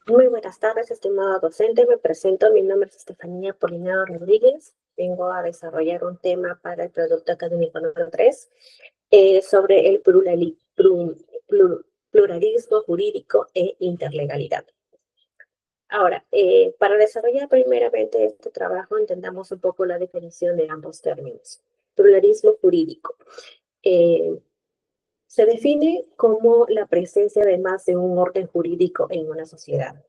Muy buenas tardes, estimado docente. Me presento, mi nombre es Estefanía Polinado Rodríguez. Vengo a desarrollar un tema para el producto académico número 3 sobre el pluralismo jurídico e interlegalidad. Ahora, para desarrollar primeramente este trabajo, entendamos un poco la definición de ambos términos. Pluralismo jurídico. Se define como la presencia de más de un orden jurídico en una sociedad.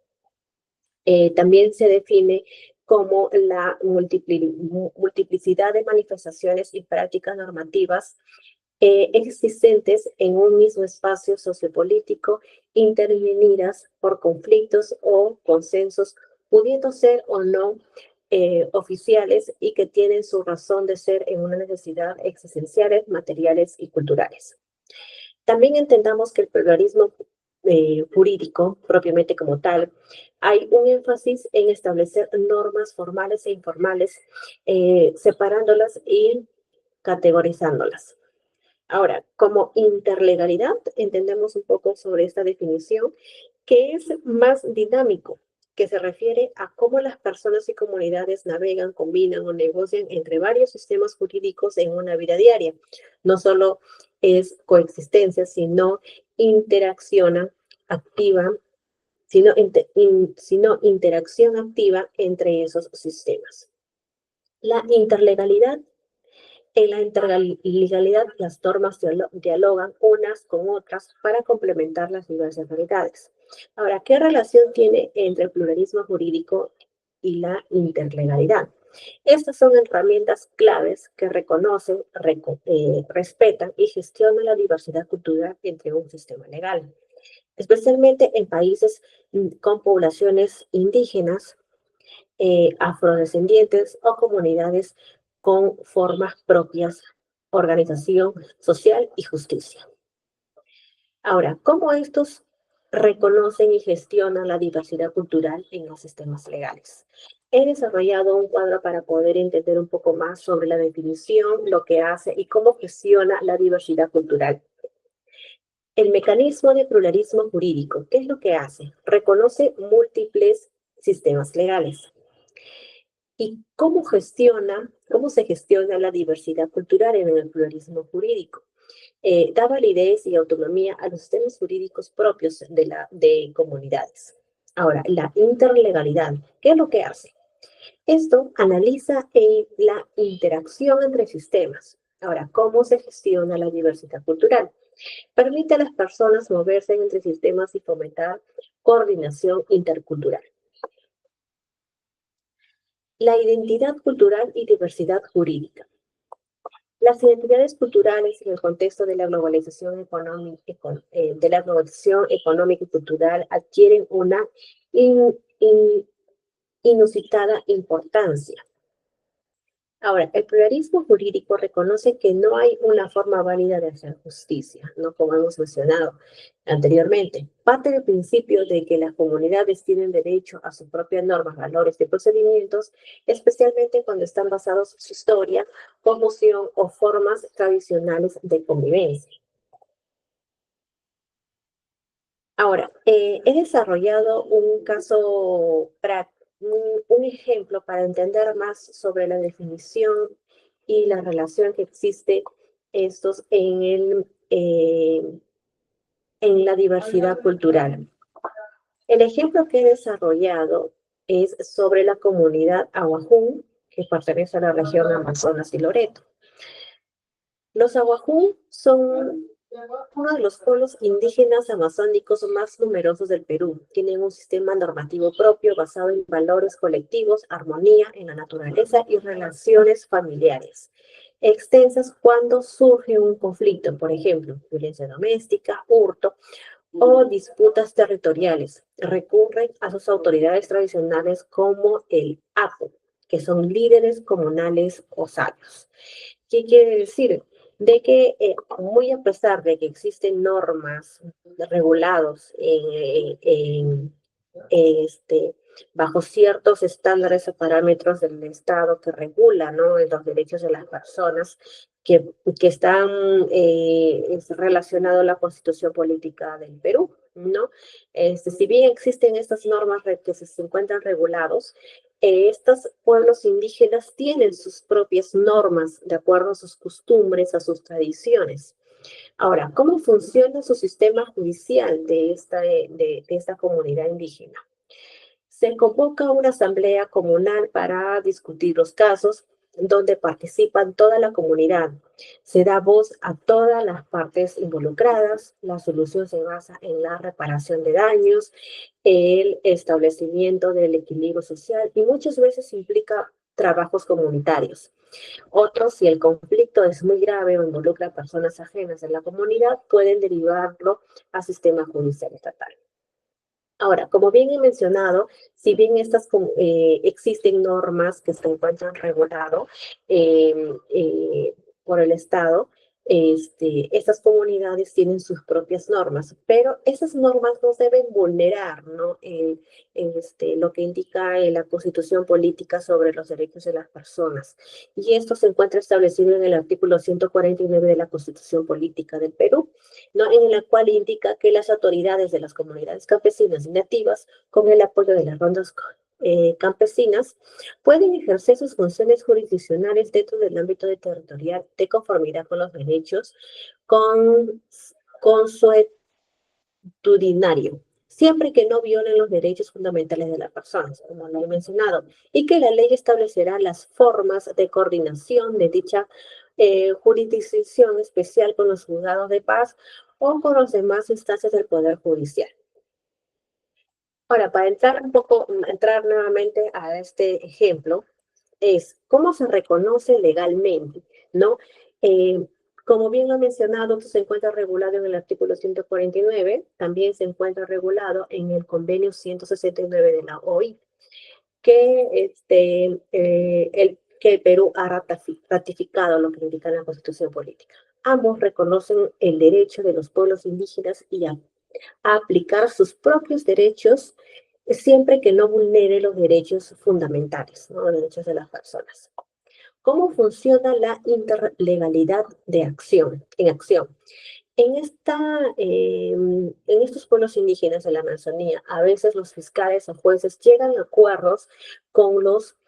También se define como la multiplicidad de manifestaciones y prácticas normativas existentes en un mismo espacio sociopolítico, intervenidas por conflictos o consensos, pudiendo ser o no oficiales y que tienen su razón de ser en una necesidad existenciales, materiales y culturales. También entendamos que el pluralismo jurídico, propiamente como tal, hay un énfasis en establecer normas formales e informales, separándolas y categorizándolas. Ahora, como interlegalidad, entendemos un poco sobre esta definición, que es más dinámico, que se refiere a cómo las personas y comunidades navegan, combinan o negocian entre varios sistemas jurídicos en una vida diaria. No solo es coexistencia, sino interacción activa, sino interacción activa entre esos sistemas. La interlegalidad. En la interlegalidad, las normas dialogan unas con otras para complementar las diversas realidades. Ahora, ¿qué relación tiene entre el pluralismo jurídico y la interlegalidad? Estas son herramientas claves que reconocen, respetan y gestionan la diversidad cultural entre un sistema legal, especialmente en países con poblaciones indígenas, afrodescendientes o comunidades con formas propias, organización social y justicia. Ahora, ¿cómo estos reconocen y gestionan la diversidad cultural en los sistemas legales? He desarrollado un cuadro para poder entender un poco más sobre la definición, lo que hace y cómo gestiona la diversidad cultural. El mecanismo de pluralismo jurídico, ¿qué es lo que hace? Reconoce múltiples sistemas legales. ¿Y cómo se gestiona la diversidad cultural en el pluralismo jurídico? Da validez y autonomía a los sistemas jurídicos propios de comunidades. Ahora, la interlegalidad, ¿qué es lo que hace? Esto analiza la interacción entre sistemas. Ahora, ¿cómo se gestiona la diversidad cultural? Permite a las personas moverse entre sistemas y fomentar coordinación intercultural. La identidad cultural y diversidad jurídica. Las identidades culturales en el contexto de la globalización económica y cultural adquieren una inusitada importancia. Ahora, el pluralismo jurídico reconoce que no hay una forma válida de hacer justicia, ¿no? Como hemos mencionado anteriormente. Parte del principio de que las comunidades tienen derecho a sus propias normas, valores y procedimientos, especialmente cuando están basados en su historia, cosmovisión o formas tradicionales de convivencia. Ahora, he desarrollado un caso práctico, un ejemplo para entender más sobre la definición y la relación que existe estos en la diversidad cultural. El ejemplo que he desarrollado es sobre la comunidad Aguajún, que pertenece a la región Amazonas y Loreto. Los Aguajún son uno de los pueblos indígenas amazónicos más numerosos del Perú. Tienen un sistema normativo propio basado en valores colectivos, armonía en la naturaleza y relaciones familiares extensas cuando surge un conflicto, por ejemplo, violencia doméstica, hurto o disputas territoriales. Recurren a sus autoridades tradicionales como el APO, que son líderes comunales o sabios. ¿Qué quiere decir? De que muy a pesar de que existen normas regulados bajo ciertos estándares o parámetros del Estado que regula, ¿no?, los derechos de las personas que están relacionados a la Constitución Política del Perú. ¿no? Si bien existen estas normas que se encuentran regulados, estos pueblos indígenas tienen sus propias normas de acuerdo a sus costumbres, a sus tradiciones. Ahora, ¿cómo funciona su sistema judicial de esta comunidad indígena? Se convoca una asamblea comunal para discutir los casos donde participan toda la comunidad. Se da voz a todas las partes involucradas. La solución se basa en la reparación de daños, el establecimiento del equilibrio social y muchas veces implica trabajos comunitarios. Otros, si el conflicto es muy grave o involucra a personas ajenas en la comunidad, pueden derivarlo a sistema judicial estatal. Ahora, como bien he mencionado, si bien existen normas que se encuentran reguladas por el Estado, estas comunidades tienen sus propias normas, pero esas normas no deben vulnerar, ¿no? Lo que indica la Constitución Política sobre los derechos de las personas. Y esto se encuentra establecido en el artículo 149 de la Constitución Política del Perú, ¿no? En la cual indica que las autoridades de las comunidades campesinas y nativas, con el apoyo de las rondas campesinas, pueden ejercer sus funciones jurisdiccionales dentro del ámbito territorial de conformidad con los derechos con, consuetudinario, siempre que no violen los derechos fundamentales de las personas, como lo he mencionado, y que la ley establecerá las formas de coordinación de dicha jurisdicción especial con los juzgados de paz o con las demás instancias del Poder Judicial. Ahora, para entrar nuevamente a este ejemplo, es cómo se reconoce legalmente, ¿no? Eh, Como bien lo he mencionado, esto se encuentra regulado en el artículo 149, también se encuentra regulado en el convenio 169 de la OI, que el Perú ha ratificado lo que indica la Constitución Política. Ambos reconocen el derecho de los pueblos indígenas y a aplicar sus propios derechos siempre que no vulnere los derechos fundamentales, ¿no? Los derechos de las personas. ¿Cómo funciona la interlegalidad de acción, en acción? En estos pueblos indígenas de la Amazonía, a veces los fiscales o jueces llegan a acuerdos con los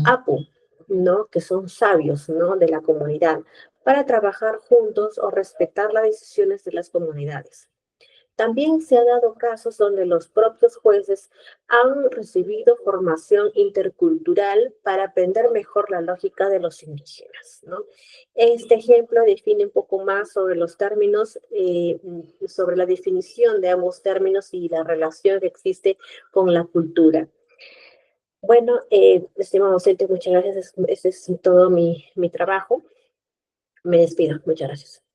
APU, ¿no? Que son sabios, ¿no? De la comunidad, para trabajar juntos o respetar las decisiones de las comunidades. También se han dado casos donde los propios jueces han recibido formación intercultural para aprender mejor la lógica de los indígenas, ¿no? Este ejemplo define un poco más sobre los términos, sobre la definición de ambos términos y la relación que existe con la cultura. Bueno, estimado docente, muchas gracias. Ese es todo mi trabajo. Me despido. Muchas gracias.